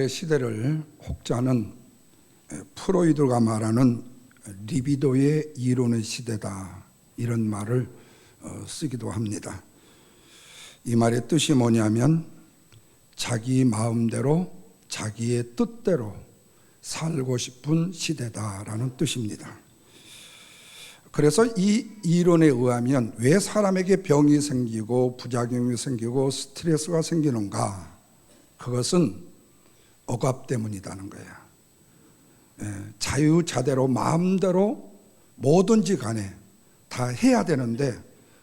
시대를 혹자는 프로이드가 말하는 리비도의 이론의 시대다, 이런 말을 쓰기도 합니다. 이 말의 뜻이 뭐냐면 자기 마음대로 자기의 뜻대로 살고 싶은 시대다라는 뜻입니다. 그래서 이 이론에 의하면 왜 사람에게 병이 생기고 부작용이 생기고 스트레스가 생기는가? 그것은 억압 때문이라는 거예요. 자유자대로 마음대로 뭐든지 간에 다 해야 되는데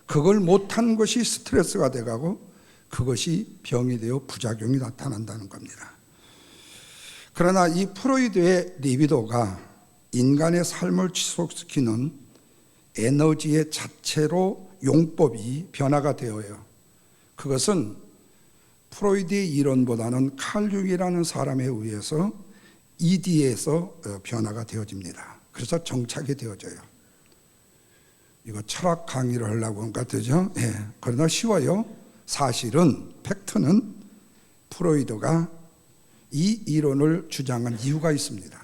그걸 못한 것이 스트레스가 돼가고 그것이 병이 되어 부작용이 나타난다는 겁니다. 그러나 이 프로이드의 리비도가 인간의 삶을 지속시키는 에너지의 자체로 용법이 변화가 되어요. 그것은 프로이드의 이론보다는 칼 융이라는 사람에 의해서 ED에서 변화가 되어집니다. 그래서 정착이 되어져요. 이거 철학 강의를 하려고 한 것 같죠? 그러나 쉬워요. 사실은 팩트는 프로이드가 이 이론을 주장한 이유가 있습니다.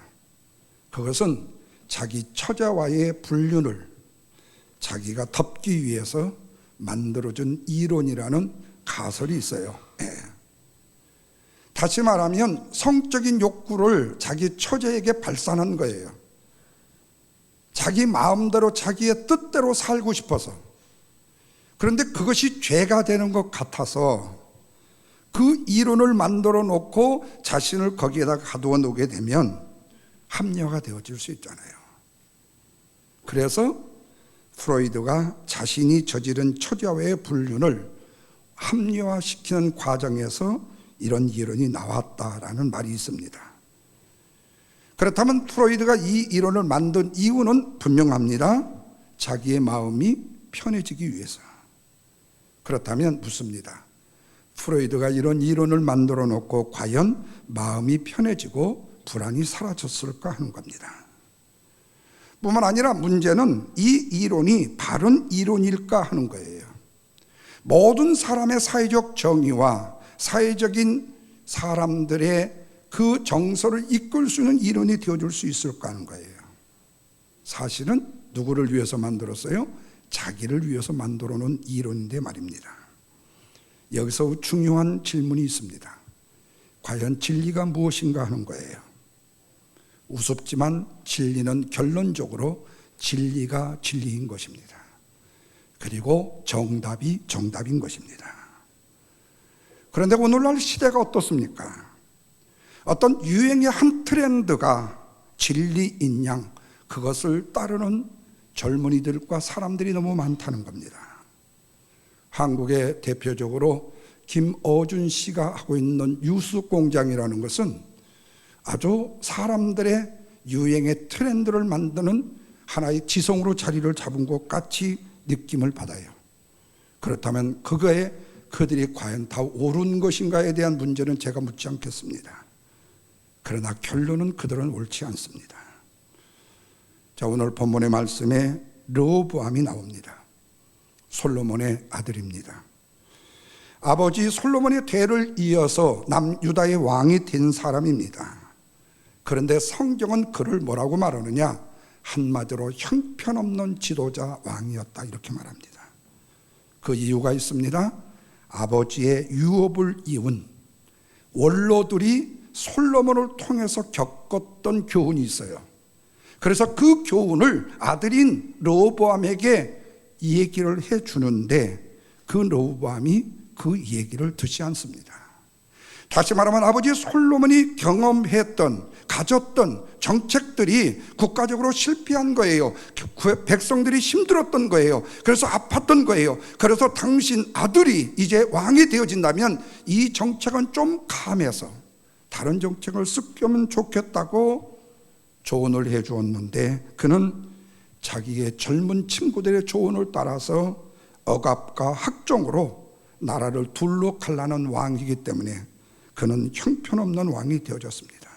그것은 자기 처자와의 불륜을 자기가 덮기 위해서 만들어준 이론이라는 가설이 있어요. 다시 말하면 성적인 욕구를 자기 처자에게 발산한 거예요. 자기 마음대로 자기의 뜻대로 살고 싶어서. 그런데 그것이 죄가 되는 것 같아서 그 이론을 만들어 놓고 자신을 거기에다 가두어 놓게 되면 합리화가 되어질 수 있잖아요. 그래서 프로이드가 자신이 저지른 처자와의 불륜을 합리화시키는 과정에서 이런 이론이 나왔다라는 말이 있습니다. 그렇다면 프로이드가 이 이론을 만든 이유는 분명합니다. 자기의 마음이 편해지기 위해서. 그렇다면 묻습니다. 프로이드가 이런 이론을 만들어 놓고 과연 마음이 편해지고 불안이 사라졌을까 하는 겁니다. 뿐만 아니라 문제는 이 이론이 바른 이론일까 하는 거예요. 모든 사람의 사회적 정의와 사회적인 사람들의 그 정서를 이끌 수 있는 이론이 되어줄 수 있을까 하는 거예요. 사실은 누구를 위해서 만들었어요? 자기를 위해서 만들어 놓은 이론인데 말입니다. 여기서 중요한 질문이 있습니다. 과연 진리가 무엇인가 하는 거예요. 우습지만 진리는 결론적으로 진리가 진리인 것입니다. 그리고 정답이 정답인 것입니다. 그런데 오늘날 시대가 어떻습니까? 어떤 유행의 한 트렌드가 진리인 양 그것을 따르는 젊은이들과 사람들이 너무 많다는 겁니다. 한국의 대표적으로 김어준 씨가 하고 있는 뉴스공장이라는 것은 아주 사람들의 유행의 트렌드를 만드는 하나의 지성으로 자리를 잡은 것 같이 느낌을 받아요. 그렇다면 그거에 그들이 과연 다 옳은 것인가에 대한 문제는 제가 묻지 않겠습니다. 그러나 결론은 그들은 옳지 않습니다. 자, 오늘 본문의 말씀에 르호보암이 나옵니다. 솔로몬의 아들입니다. 아버지 솔로몬의 대를 이어서 남유다의 왕이 된 사람입니다. 그런데 성경은 그를 뭐라고 말하느냐? 한마디로 형편없는 지도자 왕이었다, 이렇게 말합니다. 그 이유가 있습니다. 아버지의 유업을 이은 원로들이 솔로몬을 통해서 겪었던 교훈이 있어요. 그래서 그 교훈을 아들인 르호보암에게 이 얘기를 해주는데 그 르호보암이 그 얘기를 듣지 않습니다. 다시 말하면 아버지 솔로몬이 경험했던, 가졌던 정책들이 국가적으로 실패한 거예요. 백성들이 힘들었던 거예요. 그래서 아팠던 거예요. 그래서 당신 아들이 이제 왕이 되어진다면 이 정책은 좀 감해서 다른 정책을 쓰면 좋겠다고 조언을 해 주었는데 그는 자기의 젊은 친구들의 조언을 따라서 억압과 학종으로 나라를 둘러 갈라는 왕이기 때문에 그는 형편없는 왕이 되어졌습니다.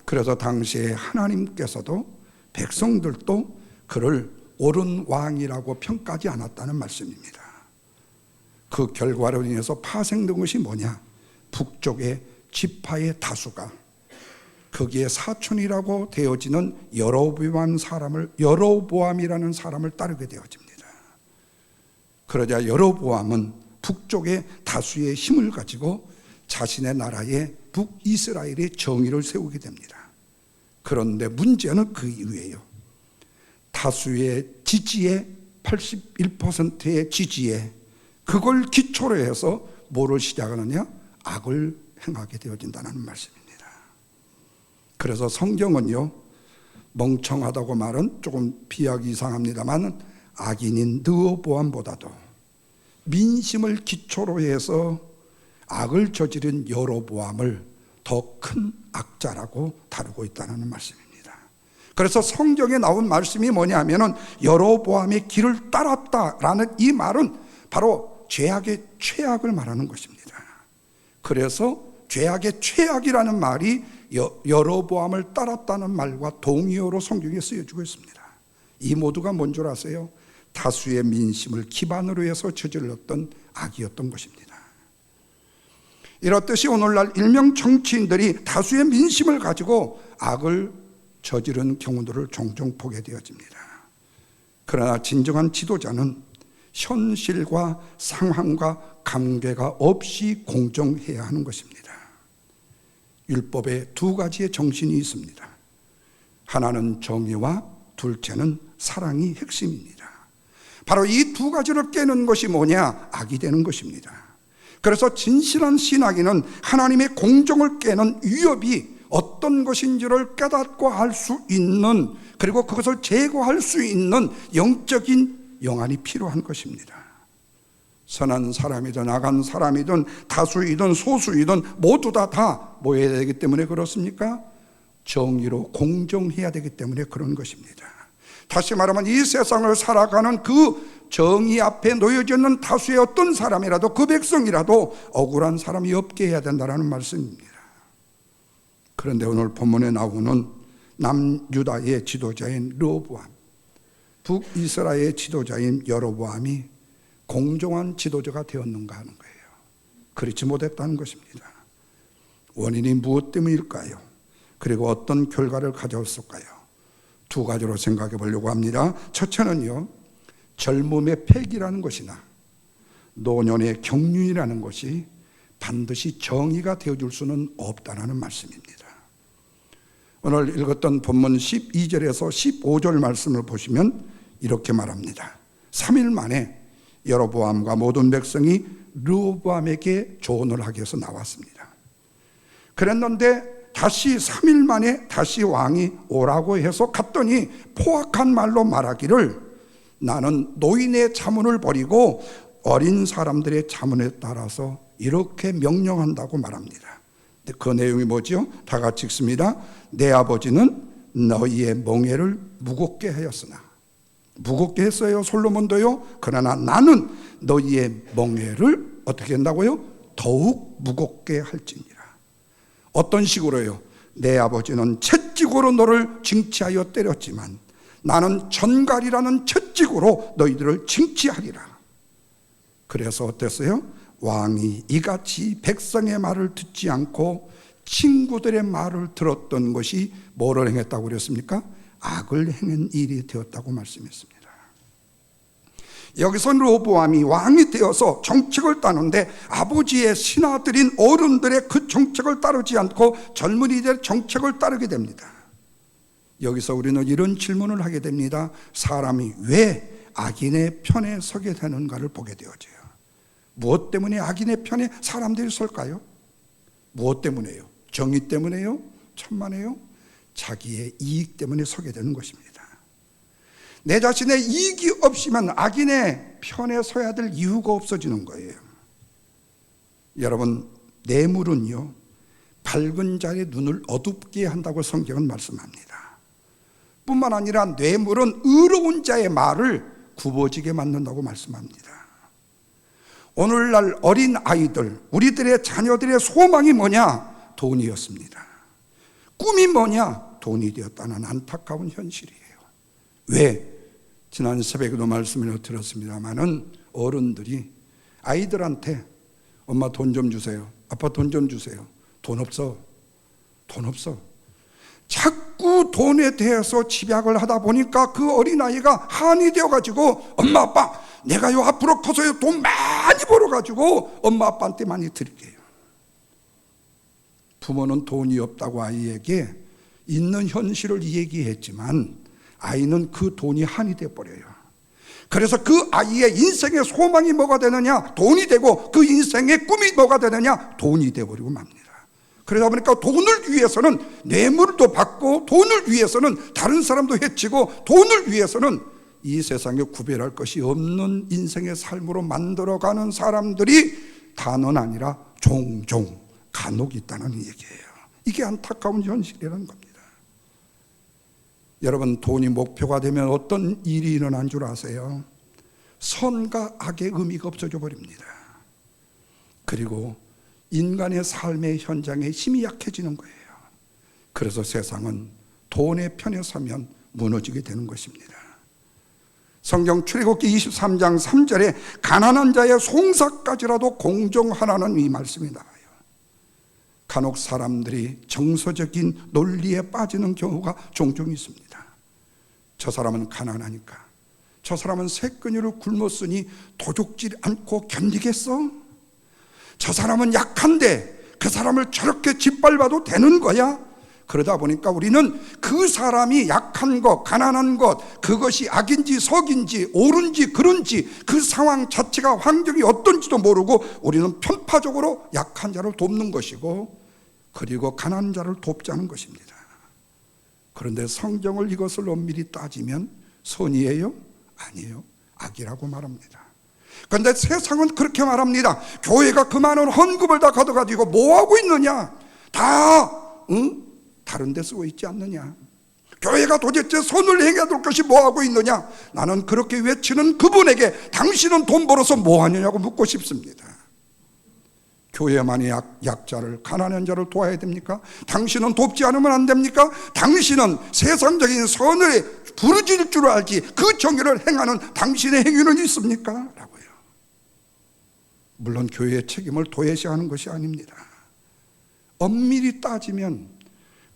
그래서 당시에 하나님께서도 백성들도 그를 옳은 왕이라고 평가하지 않았다는 말씀입니다. 그 결과로 인해서 파생된 것이 뭐냐? 북쪽의 지파의 다수가 거기에 사촌이라고 되어지는 여로보암이라는 사람을 따르게 되어집니다. 그러자 여로보암은 북쪽의 다수의 힘을 가지고 자신의 나라에 북이스라엘의 정의를 세우게 됩니다. 그런데 문제는 그 이유예요. 다수의 지지에 81%의 지지에 그걸 기초로 해서 뭐를 시작하느냐? 악을 행하게 되어진다는 말씀입니다. 그래서 성경은요, 멍청하다고 말은 조금 비하기 이상합니다만 악인인 르호보암보다도 민심을 기초로 해서 악을 저지른 여로보암을 더 큰 악자라고 다루고 있다는 말씀입니다. 그래서 성경에 나온 말씀이 뭐냐면은 여로보암의 길을 따랐다라는 이 말은 바로 죄악의 최악을 말하는 것입니다. 그래서 죄악의 최악이라는 말이 여로보암을 따랐다는 말과 동의어로 성경에 쓰여지고 있습니다. 이 모두가 뭔 줄 아세요? 다수의 민심을 기반으로 해서 저질렀던 악이었던 것입니다. 이렇듯이 오늘날 일명 정치인들이 다수의 민심을 가지고 악을 저지른 경우들을 종종 보게 되어집니다. 그러나 진정한 지도자는 현실과 상황과 관계가 없이 공정해야 하는 것입니다. 율법에 두 가지의 정신이 있습니다. 하나는 정의와 둘째는 사랑이 핵심입니다. 바로 이 두 가지를 깨는 것이 뭐냐? 악이 되는 것입니다. 그래서 진실한 신학인은 하나님의 공정을 깨는 위협이 어떤 것인지를 깨닫고 알 수 있는, 그리고 그것을 제거할 수 있는 영적인 영안이 필요한 것입니다. 선한 사람이든 악한 사람이든 다수이든 소수이든 모두 다 뭐 해야 되기 때문에 그렇습니까? 정의로 공정해야 되기 때문에 그런 것입니다. 다시 말하면 이 세상을 살아가는 그 정의 앞에 놓여져 있는 다수의 어떤 사람이라도, 그 백성이라도 억울한 사람이 없게 해야 된다는 말씀입니다. 그런데 오늘 본문에 나오는 남유다의 지도자인 르호보암, 북이스라엘의 지도자인 여로보암이 공정한 지도자가 되었는가 하는 거예요. 그렇지 못했다는 것입니다. 원인이 무엇 때문일까요? 그리고 어떤 결과를 가져왔을까요? 두 가지로 생각해 보려고 합니다. 첫째는요, 젊음의 패기라는 것이나 노년의 경륜이라는 것이 반드시 정의가 되어줄 수는 없다는 말씀입니다. 오늘 읽었던 본문 12절에서 15절 말씀을 보시면 이렇게 말합니다. 3일 만에 여로보암과 모든 백성이 르호보암에게 조언을 하기 위해서 나왔습니다. 그랬는데 다시 3일 만에 다시 왕이 오라고 해서 갔더니 포악한 말로 말하기를 나는 노인의 자문을 버리고 어린 사람들의 자문에 따라서 이렇게 명령한다고 말합니다. 그 내용이 뭐죠? 다 같이 읽습니다. 내 아버지는 너희의 멍에를 무겁게 하였으나, 무겁게 했어요, 솔로몬도요. 그러나 나는 너희의 멍에를 어떻게 한다고요? 더욱 무겁게 할지니라. 어떤 식으로요? 내 아버지는 채찍으로 너를 징치하여 때렸지만 나는 전갈이라는 채찍으로 너희들을 징치하리라. 그래서 어땠어요? 왕이 이같이 백성의 말을 듣지 않고 친구들의 말을 들었던 것이 뭐를 행했다고 그랬습니까? 악을 행한 일이 되었다고 말씀했습니다. 여기서 르호보암이 왕이 되어서 정책을 따는데 아버지의 신하들인 어른들의 그 정책을 따르지 않고 젊은이들의 정책을 따르게 됩니다. 여기서 우리는 이런 질문을 하게 됩니다. 사람이 왜 악인의 편에 서게 되는가를 보게 되어져요. 무엇 때문에 악인의 편에 사람들이 설까요? 무엇 때문에요? 정의 때문에요? 천만에요? 자기의 이익 때문에 서게 되는 것입니다. 내 자신의 이익이 없으면 악인의 편에 서야 될 이유가 없어지는 거예요. 여러분, 뇌물은요, 밝은 자의 눈을 어둡게 한다고 성경은 말씀합니다. 뿐만 아니라 뇌물은 의로운 자의 말을 굽어지게 만든다고 말씀합니다. 오늘날 어린 아이들, 우리들의 자녀들의 소망이 뭐냐? 돈이었습니다. 꿈이 뭐냐? 돈이 되었다는 안타까운 현실이에요. 왜? 지난 새벽에도 말씀을 들었습니다마는 어른들이 아이들한테 엄마 돈 좀 주세요, 아빠 돈 좀 주세요, 돈 없어. 자꾸 돈에 대해서 집약을 하다 보니까 그 어린아이가 한이 되어가지고 엄마 아빠 내가 요 앞으로 커서 돈 많이 벌어가지고 엄마 아빠한테 많이 드릴게요. 부모는 돈이 없다고 아이에게 있는 현실을 얘기했지만 아이는 그 돈이 한이 되어버려요. 그래서 그 아이의 인생의 소망이 뭐가 되느냐? 돈이 되고 그 인생의 꿈이 뭐가 되느냐? 돈이 되어버리고 맙니다. 그러다 보니까 돈을 위해서는 뇌물도 받고 돈을 위해서는 다른 사람도 해치고 돈을 위해서는 이 세상에 구별할 것이 없는 인생의 삶으로 만들어가는 사람들이 다는 아니라 종종 간혹 있다는 얘기예요. 이게 안타까운 현실이라는 겁니다. 여러분, 돈이 목표가 되면 어떤 일이 일어난 줄 아세요? 선과 악의 의미가 없어져 버립니다. 그리고 인간의 삶의 현장에 힘이 약해지는 거예요. 그래서 세상은 돈의 편에 서면 무너지게 되는 것입니다. 성경 출애굽기 23장 3절에 가난한 자의 송사까지라도 공정하라는 이 말씀이 나와요. 간혹 사람들이 정서적인 논리에 빠지는 경우가 종종 있습니다. 저 사람은 가난하니까, 저 사람은 새끈이로 굶었으니 도둑질 않고 견디겠어? 저 사람은 약한데 그 사람을 저렇게 짓밟아도 되는 거야? 그러다 보니까 우리는 그 사람이 약한 것, 가난한 것, 그것이 악인지 석인지 옳은지 그른지 그 상황 자체가 환경이 어떤지도 모르고 우리는 편파적으로 약한 자를 돕는 것이고, 그리고 가난한 자를 돕자는 것입니다. 그런데 성경을 이것을 엄밀히 따지면 선이에요? 아니에요. 악이라고 말합니다. 그런데 세상은 그렇게 말합니다. 교회가 그 많은 헌금을 다 걷어가지고 뭐하고 있느냐? 다른 데 쓰고 있지 않느냐? 교회가 도대체 손을 행해야 될 것이 뭐하고 있느냐? 나는 그렇게 외치는 그분에게 당신은 돈 벌어서 뭐하느냐고 묻고 싶습니다. 교회만이 약자를, 가난한 자를 도와야 됩니까? 당신은 돕지 않으면 안 됩니까? 당신은 세상적인 선을 부르짖을 줄 알지 그 정의를 행하는 당신의 행위는 있습니까? 라고요. 물론 교회의 책임을 도외시하는 것이 아닙니다. 엄밀히 따지면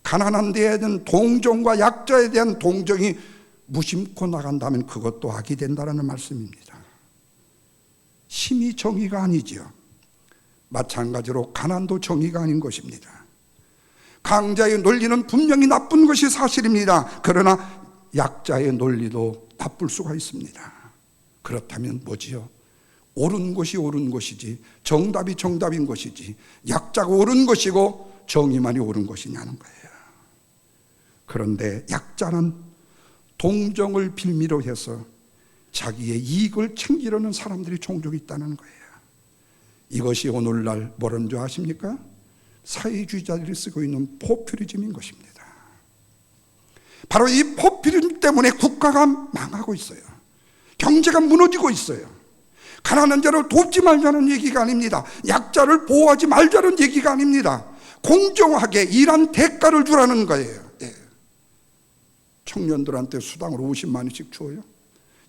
가난한 데에 대한 동정과 약자에 대한 동정이 무심코 나간다면 그것도 악이 된다는 말씀입니다. 힘이 정의가 아니지요. 마찬가지로 가난도 정의가 아닌 것입니다. 강자의 논리는 분명히 나쁜 것이 사실입니다. 그러나 약자의 논리도 나쁠 수가 있습니다. 그렇다면 뭐지요? 옳은 것이 옳은 것이지, 정답이 정답인 것이지, 약자가 옳은 것이고 정의만이 옳은 것이냐는 거예요. 그런데 약자는 동정을 빌미로 해서 자기의 이익을 챙기려는 사람들이 종종 있다는 거예요. 이것이 오늘날 뭐라는 줄 아십니까? 사회주의자들이 쓰고 있는 포퓰리즘인 것입니다. 바로 이 포퓰리즘 때문에 국가가 망하고 있어요. 경제가 무너지고 있어요. 가난한 자를 돕지 말자는 얘기가 아닙니다. 약자를 보호하지 말자는 얘기가 아닙니다. 공정하게 일한 대가를 주라는 거예요. 청년들한테 수당으로 50만 원씩 줘요.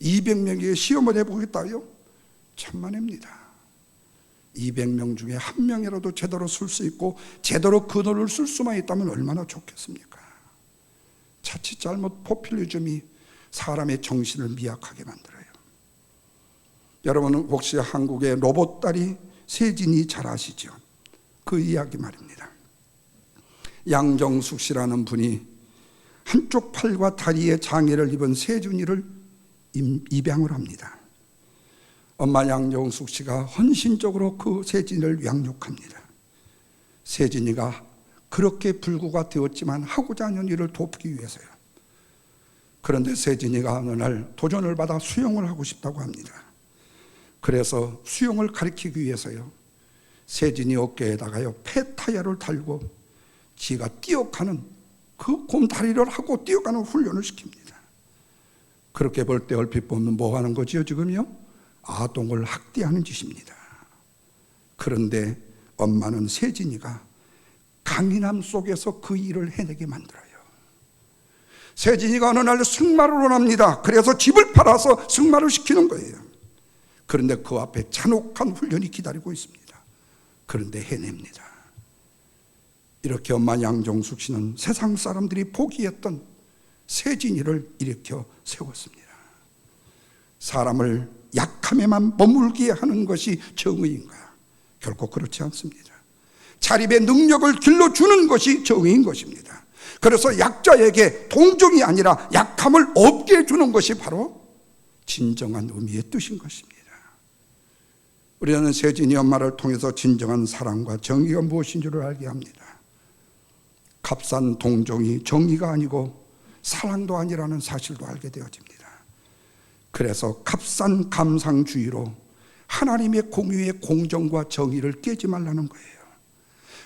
200명에게 시험을 해보겠다요? 천만입니다. 200명 중에 한 명이라도 제대로 쓸 수 있고 제대로 그 돈을 쓸 수만 있다면 얼마나 좋겠습니까? 자칫 잘못 포퓰리즘이 사람의 정신을 미약하게 만들어요. 여러분은 혹시 한국의 로봇다리 세진이 잘 아시죠? 그 이야기 말입니다. 양정숙 씨라는 분이 한쪽 팔과 다리에 장애를 입은 세준이를 입양을 합니다. 엄마 양정숙 씨가 헌신적으로 그 세진이를 양육합니다. 세진이가 그렇게 불구가 되었지만 하고자 하는 일을 돕기 위해서요. 그런데 세진이가 어느 날 도전을 받아 수영을 하고 싶다고 합니다. 그래서 수영을 가르치기 위해서요, 세진이 어깨에다가요 폐타이어를 달고 지가 뛰어가는 그 곰다리를 하고 뛰어가는 훈련을 시킵니다. 그렇게 볼 때 얼핏 보면 뭐 하는 거지요? 지금요? 아동을 학대하는 짓입니다. 그런데 엄마는 세진이가 강인함 속에서 그 일을 해내게 만들어요. 세진이가 어느 날 승마를 원합니다. 그래서 집을 팔아서 승마를 시키는 거예요. 그런데 그 앞에 잔혹한 훈련이 기다리고 있습니다. 그런데 해냅니다. 이렇게 엄마 양정숙 씨는 세상 사람들이 포기했던 세진이를 일으켜 세웠습니다. 사람을 약함에만 머물게 하는 것이 정의인가? 결코 그렇지 않습니다. 자립의 능력을 길러주는 것이 정의인 것입니다. 그래서 약자에게 동정이 아니라 약함을 없게 해주는 것이 바로 진정한 의미의 뜻인 것입니다. 우리는 세진이 엄마를 통해서 진정한 사랑과 정의가 무엇인 줄을 알게 합니다. 값싼 동정이 정의가 아니고 사랑도 아니라는 사실도 알게 되어집니다. 그래서 값싼 감상주의로 하나님의 공의의 공정과 정의를 깨지 말라는 거예요.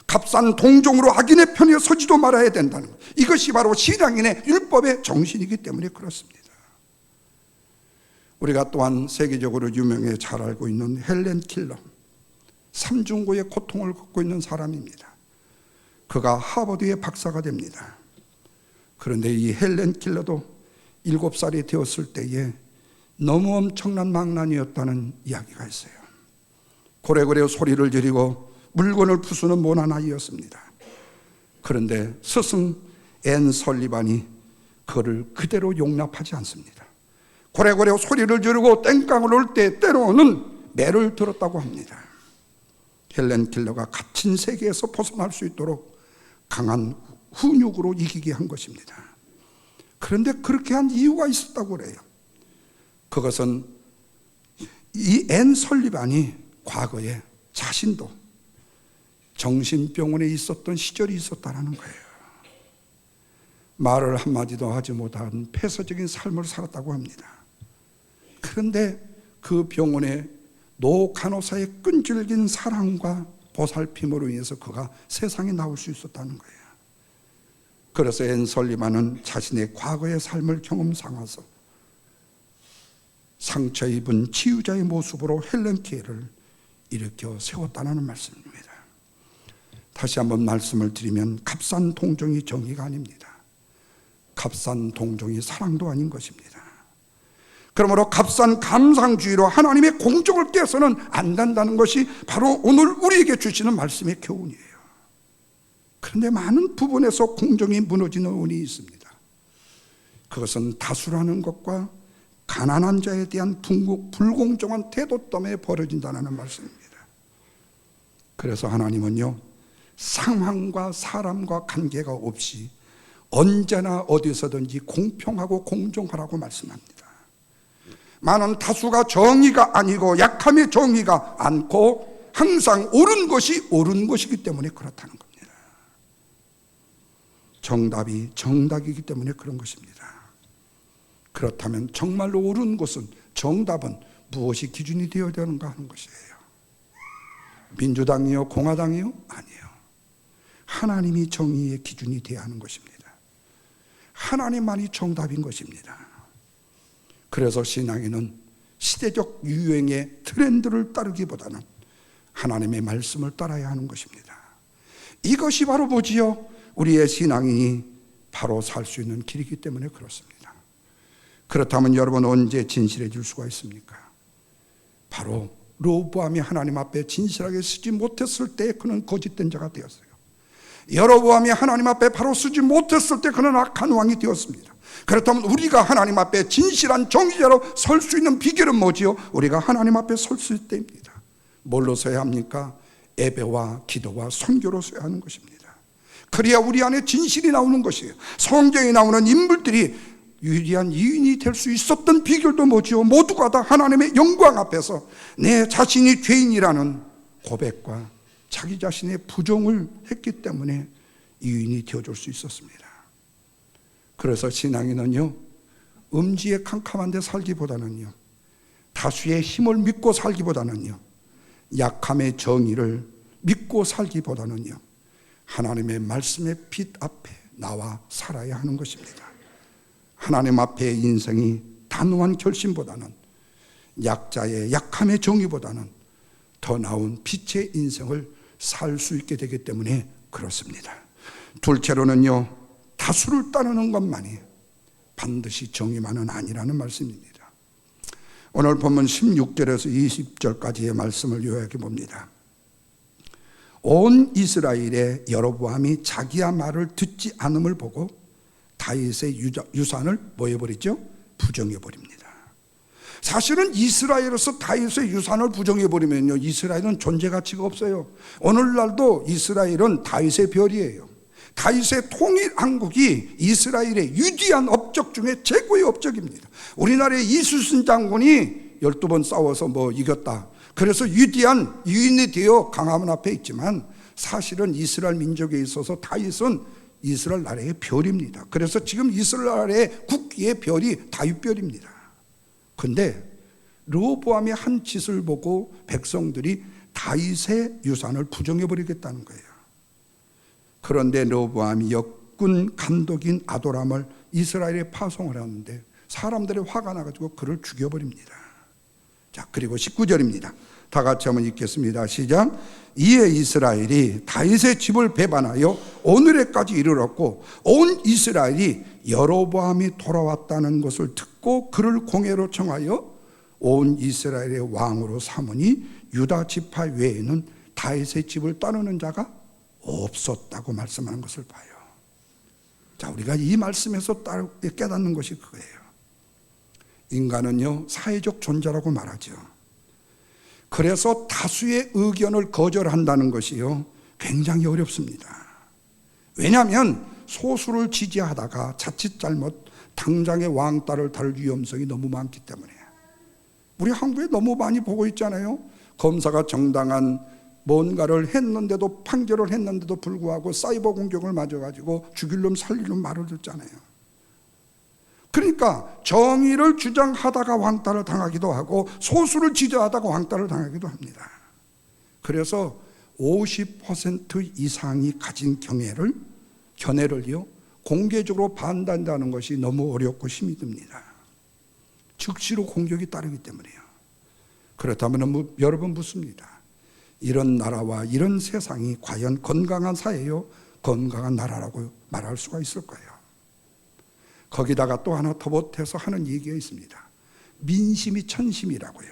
값싼 동정으로 악인의 편에 서지도 말아야 된다는 것. 이것이 바로 신앙인의 율법의 정신이기 때문에 그렇습니다. 우리가 또한 세계적으로 유명해 잘 알고 있는 헬렌 킬러, 삼중고의 고통을 겪고 있는 사람입니다. 그가 하버드의 박사가 됩니다. 그런데 이 헬렌 킬러도 7살이 되었을 때에 너무 엄청난 망난이었다는 이야기가 있어요. 고래고래 소리를 지르고 물건을 부수는 모난 아이였습니다. 그런데 스승 앤 설리반이 그를 그대로 용납하지 않습니다. 고래고래 소리를 지르고 땡깡을 올 때 때로는 매를 들었다고 합니다. 헬렌 킬러가 갇힌 세계에서 벗어날 수 있도록 강한 훈육으로 이기게 한 것입니다. 그런데 그렇게 한 이유가 있었다고 그래요. 그것은 이 앤 설리반이 과거에 자신도 정신병원에 있었던 시절이 있었다는 거예요. 말을 한마디도 하지 못한 폐쇄적인 삶을 살았다고 합니다. 그런데 그 병원의 노 간호사의 끈질긴 사랑과 보살핌으로 인해서 그가 세상에 나올 수 있었다는 거예요. 그래서 앤 설리반은 자신의 과거의 삶을 경험 삼아서 상처 입은 치유자의 모습으로 헬렌 킬러를 일으켜 세웠다는 말씀입니다. 다시 한번 말씀을 드리면 값싼 동정이 정의가 아닙니다. 값싼 동정이 사랑도 아닌 것입니다. 그러므로 값싼 감상주의로 하나님의 공정을 깨서는 안 된다는 것이 바로 오늘 우리에게 주시는 말씀의 교훈이에요. 그런데 많은 부분에서 공정이 무너지는 원인이 있습니다. 그것은 다수라는 것과 가난한 자에 대한 불공정한 태도 때문에 벌어진다는 말씀입니다. 그래서 하나님은요, 상황과 사람과 관계가 없이 언제나 어디서든지 공평하고 공정하라고 말씀합니다. 많은 다수가 정의가 아니고 약함의 정의가 않고 항상 옳은 것이 옳은 것이기 때문에 그렇다는 겁니다. 정답이 정답이기 때문에 그런 것입니다. 그렇다면 정말로 옳은 것은, 정답은 무엇이 기준이 되어야 되는가 하는 것이에요. 민주당이요, 공화당이요? 아니에요. 하나님이 정의의 기준이 되어야 하는 것입니다. 하나님만이 정답인 것입니다. 그래서 신앙인은 시대적 유행의 트렌드를 따르기보다는 하나님의 말씀을 따라야 하는 것입니다. 이것이 바로 뭐지요? 우리의 신앙인이 바로 살 수 있는 길이기 때문에 그렇습니다. 그렇다면 여러분 언제 진실해질 수가 있습니까? 바로 르호보암이 하나님 앞에 진실하게 서지 못했을 때 그는 거짓된 자가 되었어요. 여로보암이 하나님 앞에 바로 서지 못했을 때 그는 악한 왕이 되었습니다. 그렇다면 우리가 하나님 앞에 진실한 정의자로 설 수 있는 비결은 뭐지요? 우리가 하나님 앞에 설 수 있을 때입니다. 뭘로 서야 합니까? 예배와 기도와 선교로 서야 하는 것입니다. 그래야 우리 안에 진실이 나오는 것이에요. 성경에 나오는 인물들이 유일한 이인이 될 수 있었던 비결도 뭐지요? 모두가 다 하나님의 영광 앞에서 내 자신이 죄인이라는 고백과 자기 자신의 부정을 했기 때문에 이인이 되어줄 수 있었습니다. 그래서 신앙인은요, 음지에 캄캄한 데 살기보다는요, 다수의 힘을 믿고 살기보다는요, 약함의 정의를 믿고 살기보다는요, 하나님의 말씀의 빛 앞에 나와 살아야 하는 것입니다. 하나님 앞에 인생이 단호한 결심보다는, 약자의 약함의 정의보다는 더 나은 빛의 인생을 살 수 있게 되기 때문에 그렇습니다. 둘째로는요, 다수를 따르는 것만이 반드시 정의만은 아니라는 말씀입니다. 오늘 본문 16절에서 20절까지의 말씀을 요약해 봅니다. 온 이스라엘의 여로보암이 자기의 말을 듣지 않음을 보고 다윗의 유산을 뭐 해버리죠? 부정해버립니다. 사실은 이스라엘에서 다윗의 유산을 부정해버리면요, 이스라엘은 존재 가치가 없어요. 오늘날도 이스라엘은 다윗의 별이에요. 다윗의 통일한국이 이스라엘의 위대한 업적 중에 최고의 업적입니다. 우리나라의 이순신 장군이 12번 싸워서 이겼다. 그래서 위대한 유인이 되어 강화문 앞에 있지만 사실은 이스라엘 민족에 있어서 다윗은 이스라엘 나라의 별입니다. 그래서 지금 이스라엘 나라의 국기의 별이 다윗별입니다. 그런데 르호보암의 한 짓을 보고 백성들이 다윗의 유산을 부정해버리겠다는 거예요. 그런데 르호보암이 역군 감독인 아도람을 이스라엘에 파송을 하는데 사람들이 화가 나가지고 그를 죽여버립니다. 자, 그리고 19절입니다. 다 같이 한번 읽겠습니다. 시작. 이에 이스라엘이 다윗의 집을 배반하여 오늘에까지 이르렀고 온 이스라엘이 여로보암이 돌아왔다는 것을 듣고 그를 공회로 청하여 온 이스라엘의 왕으로 삼으니 유다 지파 외에는 다윗의 집을 따르는 자가 없었다고 말씀하는 것을 봐요. 자, 우리가 이 말씀에서 깨닫는 것이 그거예요. 인간은요, 사회적 존재라고 말하죠. 그래서 다수의 의견을 거절한다는 것이요, 굉장히 어렵습니다. 왜냐하면 소수를 지지하다가 자칫 잘못 당장의 왕따를 달 위험성이 너무 많기 때문에. 우리 한국에 너무 많이 보고 있잖아요. 검사가 정당한 뭔가를 했는데도, 판결을 했는데도 불구하고 사이버 공격을 맞아가지고 죽일 놈 살릴 놈 말을 듣잖아요. 그러니까 정의를 주장하다가 왕따를 당하기도 하고 소수를 지지하다가 왕따를 당하기도 합니다. 그래서 50% 이상이 가진 견해를요, 공개적으로 반대한다는 것이 너무 어렵고 힘이 듭니다. 즉시로 공격이 따르기 때문에요. 그렇다면 여러분 묻습니다. 이런 나라와 이런 세상이 과연 건강한 사회요, 건강한 나라라고 말할 수가 있을까요? 거기다가 또 하나 더 보태서 하는 얘기가 있습니다. 민심이 천심이라고요.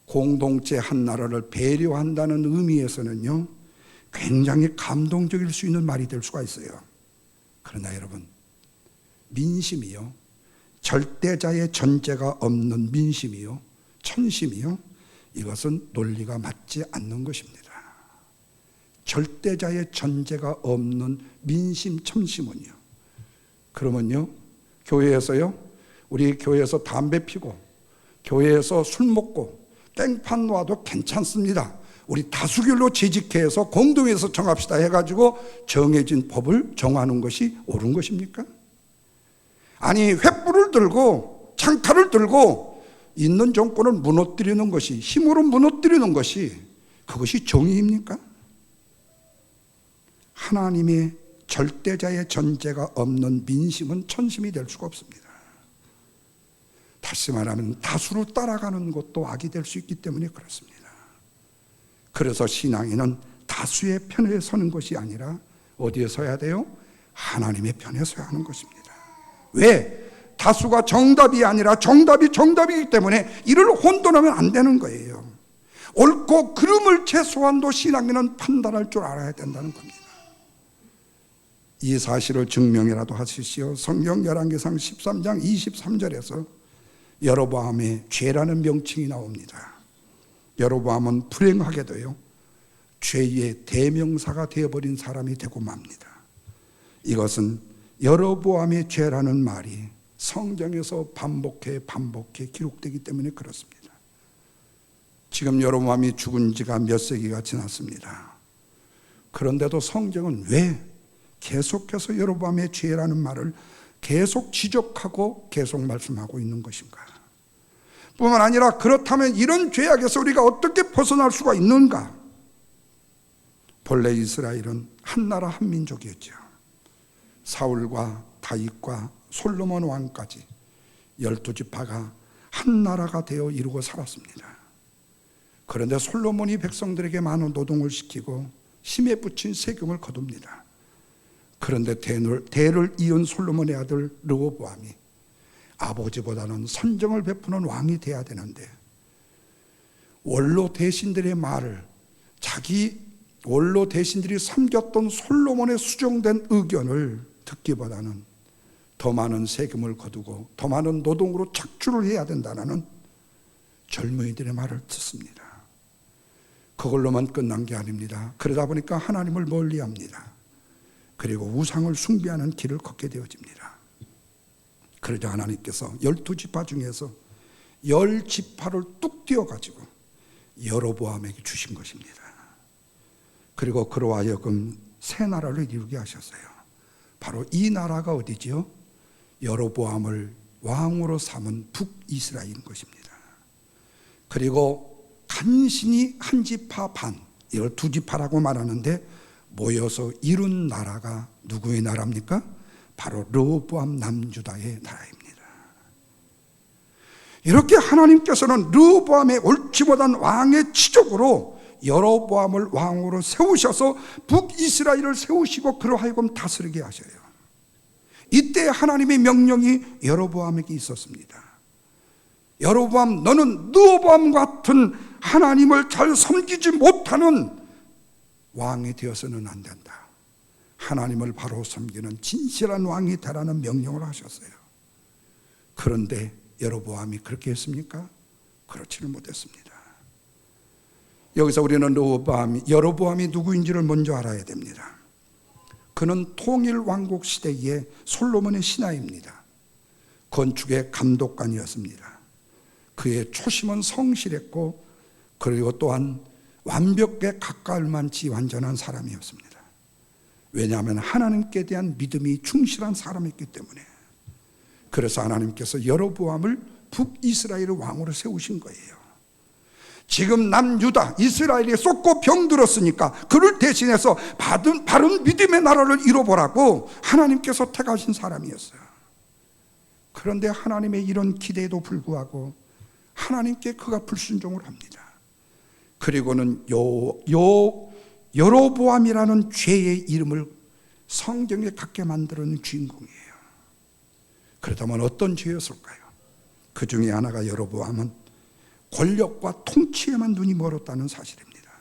공동체 한 나라를 배려한다는 의미에서는요, 굉장히 감동적일 수 있는 말이 될 수가 있어요. 그러나 여러분, 민심이요, 절대자의 전제가 없는 민심이요, 천심이요, 이것은 논리가 맞지 않는 것입니다. 절대자의 전제가 없는 민심, 천심은요, 그러면요, 교회에서요, 우리 교회에서 담배 피고 교회에서 술 먹고 땡판 놔도 괜찮습니다. 우리 다수결로 재직해서 공동에서 정합시다 해가지고 정해진 법을 정하는 것이 옳은 것입니까? 아니, 횃불을 들고 창칼을 들고 있는 정권을 무너뜨리는 것이, 힘으로 무너뜨리는 것이, 그것이 정의입니까? 하나님의 절대자의 전제가 없는 민심은 천심이 될 수가 없습니다. 다시 말하면 다수를 따라가는 것도 악이 될 수 있기 때문에 그렇습니다. 그래서 신앙인은 다수의 편에 서는 것이 아니라 어디에 서야 돼요? 하나님의 편에 서야 하는 것입니다. 왜? 다수가 정답이 아니라 정답이 정답이기 때문에 이를 혼돈하면 안 되는 거예요. 옳고 그름을 최소한도 신앙인은 판단할 줄 알아야 된다는 겁니다. 이 사실을 증명이라도 하십시오. 성경 열왕기상 13장 23절에서 여로보암의 죄라는 명칭이 나옵니다. 여로보암은 불행하게도요, 죄의 대명사가 되어버린 사람이 되고 맙니다. 이것은 여로보암의 죄라는 말이 성경에서 반복해 기록되기 때문에 그렇습니다. 지금 여로보암이 죽은 지가 몇 세기가 지났습니다. 그런데도 성경은 왜 계속해서 여로보암의 죄라는 말을 계속 지적하고 계속 말씀하고 있는 것인가? 뿐만 아니라 그렇다면 이런 죄악에서 우리가 어떻게 벗어날 수가 있는가? 본래 이스라엘은 한 나라 한 민족이었죠. 사울과 다윗과 솔로몬 왕까지 12지파가 한 나라가 되어 이루고 살았습니다. 그런데 솔로몬이 백성들에게 많은 노동을 시키고 힘에 붙인 세금을 거둡니다. 그런데 대를 이은 솔로몬의 아들 르호보암이 아버지보다는 선정을 베푸는 왕이 돼야 되는데 원로 대신들의 말을 자기 원로 대신들이 섬겼던 솔로몬의 수정된 의견을 듣기보다는 더 많은 세금을 거두고 더 많은 노동으로 착취를 해야 된다는 젊은이들의 말을 듣습니다. 그걸로만 끝난 게 아닙니다. 그러다 보니까 하나님을 멀리합니다. 그리고 우상을 숭배하는 길을 걷게 되어집니다. 그러자 하나님께서 12지파 중에서 10지파를 뚝 띄어가지고 여로보암에게 주신 것입니다. 그리고 그로 하여금 새 나라를 이루게 하셨어요. 바로 이 나라가 어디지요? 여로보암을 왕으로 삼은 북이스라엘인 것입니다. 그리고 간신히 한 지파 반, 12지파라고 말하는데 모여서 이룬 나라가 누구의 나라입니까? 바로 르호보암 남유다의 나라입니다. 이렇게 하나님께서는 르호보암의 옳지 못한 왕의 치적으로 여로보암을 왕으로 세우셔서 북이스라엘을 세우시고 그로 하여금 다스리게 하셔요. 이때 하나님의 명령이 여로보암에게 있었습니다. 여로보암, 너는 르호보암 같은 하나님을 잘 섬기지 못하는 왕이 되어서는 안 된다. 하나님을 바로 섬기는 진실한 왕이 되라는 명령을 하셨어요. 그런데 여로보암이 그렇게 했습니까? 그렇지를 못했습니다. 여기서 우리는 여로보암이 누구인지를 먼저 알아야 됩니다. 그는 통일 왕국 시대의 솔로몬의 신하입니다. 건축의 감독관이었습니다. 그의 초심은 성실했고 그리고 또한 완벽에 가까울 만치 완전한 사람이었습니다. 왜냐하면 하나님께 대한 믿음이 충실한 사람이었기 때문에. 그래서 하나님께서 여로보암을 북이스라엘의 왕으로 세우신 거예요. 지금 남유다 이스라엘이 쏟고 병들었으니까 그를 대신해서 바른 믿음의 나라를 이뤄보라고 하나님께서 택하신 사람이었어요. 그런데 하나님의 이런 기대에도 불구하고 하나님께 그가 불순종을 합니다. 그리고는 여로보암이라는 죄의 이름을 성경에 갖게 만드는 주인공이에요. 그렇다면 어떤 죄였을까요? 그 중에 하나가 여로보암은 권력과 통치에만 눈이 멀었다는 사실입니다.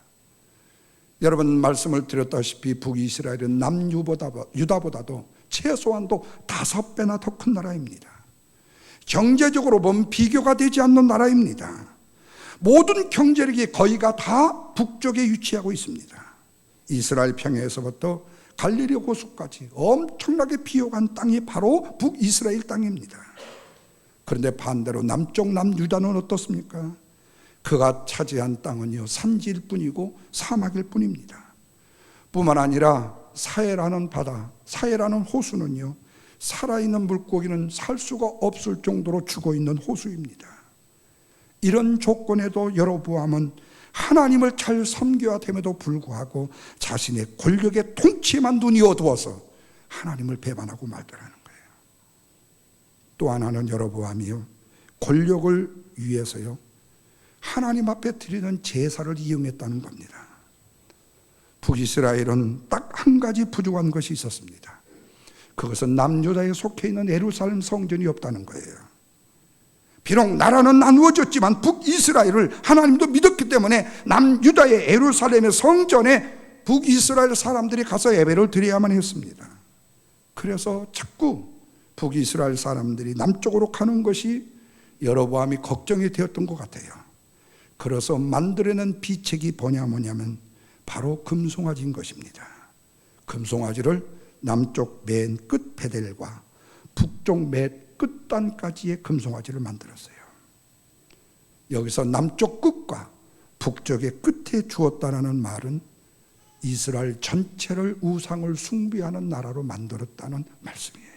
여러분 말씀을 드렸다시피 북이스라엘은 남유다보다도 최소한도 5배나 더 큰 나라입니다. 경제적으로 보면 비교가 되지 않는 나라입니다. 모든 경제력이 거의가 다 북쪽에 위치하고 있습니다. 이스라엘 평야에서부터 갈릴리 호수까지 엄청나게 비옥한 땅이 바로 북이스라엘 땅입니다. 그런데 반대로 남쪽 남유다는 어떻습니까? 그가 차지한 땅은요 산지일 뿐이고 사막일 뿐입니다. 뿐만 아니라 사해라는 바다, 사해라는 호수는요 살아있는 물고기는 살 수가 없을 정도로 죽어있는 호수입니다. 이런 조건에도 여로보암은 하나님을 잘 섬겨야 됨에도 불구하고 자신의 권력의 통치에만 눈이 어두워서 하나님을 배반하고 말더라는 거예요. 또 하나는 여로보암이요 권력을 위해서요 하나님 앞에 드리는 제사를 이용했다는 겁니다. 북이스라엘은 딱 한 가지 부족한 것이 있었습니다. 그것은 남유다에 속해 있는 예루살렘 성전이 없다는 거예요. 비록 나라는 나누어졌지만 북이스라엘을 하나님도 믿었기 때문에 남유다의 예루살렘의 성전에 북이스라엘 사람들이 가서 예배를 드려야만 했습니다. 그래서 자꾸 북이스라엘 사람들이 남쪽으로 가는 것이 여로보암이 걱정이 되었던 것 같아요. 그래서 만들어낸 비책이 뭐냐면 바로 금송아지인 것입니다. 금송아지를 남쪽 맨 끝 베델과 북쪽 맨 끝단까지의 금송아지를 만들었어요. 여기서 남쪽 끝과 북쪽의 끝에 주었다는 말은 이스라엘 전체를 우상을 숭배하는 나라로 만들었다는 말씀이에요.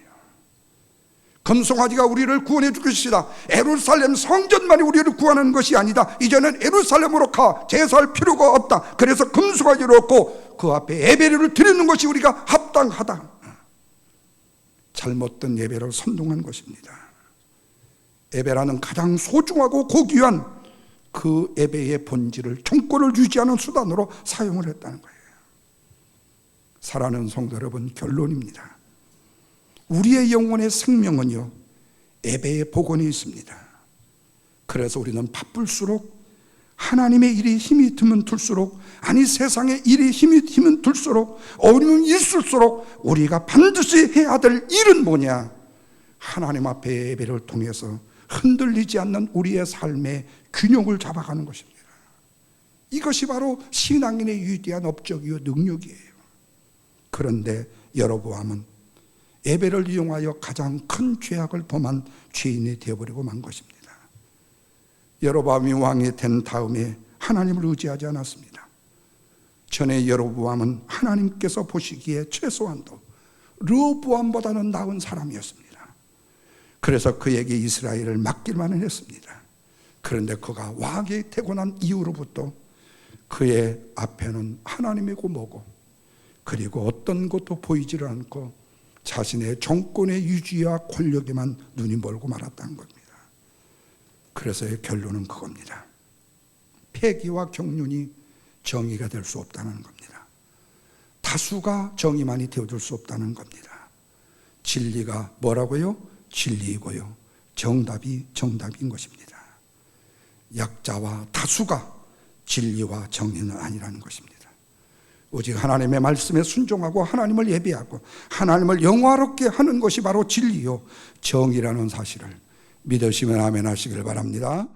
금송아지가 우리를 구원해 줄 것이다. 예루살렘 성전만이 우리를 구하는 것이 아니다. 이제는 예루살렘으로 가 제사할 필요가 없다. 그래서 금송아지를 얻고 그 앞에 예배를 드리는 것이 우리가 합당하다. 잘못된 예배를 선동한 것입니다. 예배라는 가장 소중하고 고귀한 그 예배의 본질을 정권을 유지하는 수단으로 사용을 했다는 거예요. 사랑하는 성도 여러분, 결론입니다. 우리의 영혼의 생명은요 예배의 복원이 있습니다. 그래서 우리는 바쁠수록 하나님의 일이 힘이 들면 들수록, 아니 세상의 일이 힘이 들수록, 어려움이 있을수록 우리가 반드시 해야 될 일은 뭐냐? 하나님 앞에 예배를 통해서 흔들리지 않는 우리의 삶의 균형을 잡아가는 것입니다. 이것이 바로 신앙인의 위대한 업적이요 능력이에요. 그런데 여로보암은 예배를 이용하여 가장 큰 죄악을 범한 죄인이 되어버리고 만 것입니다. 여로보암이 왕이 된 다음에 하나님을 의지하지 않았습니다. 전에 여로보암은 하나님께서 보시기에 최소한도 르호보암보다는 나은 사람이었습니다. 그래서 그에게 이스라엘을 맡길만은 했습니다. 그런데 그가 왕이 되고 난 이후로부터 그의 앞에는 하나님이고 뭐고, 그리고 어떤 것도 보이지를 않고 자신의 정권의 유지와 권력에만 눈이 멀고 말았다는 겁니다. 그래서의 결론은 그겁니다. 폐기와 경륜이 정의가 될 수 없다는 겁니다. 다수가 정의만이 되어줄 수 없다는 겁니다. 진리가 뭐라고요? 진리이고요, 정답이 정답인 것입니다. 약자와 다수가 진리와 정의는 아니라는 것입니다. 오직 하나님의 말씀에 순종하고 하나님을 예배하고 하나님을 영화롭게 하는 것이 바로 진리요 정의라는 사실을 믿으시면 아멘 하시길 바랍니다.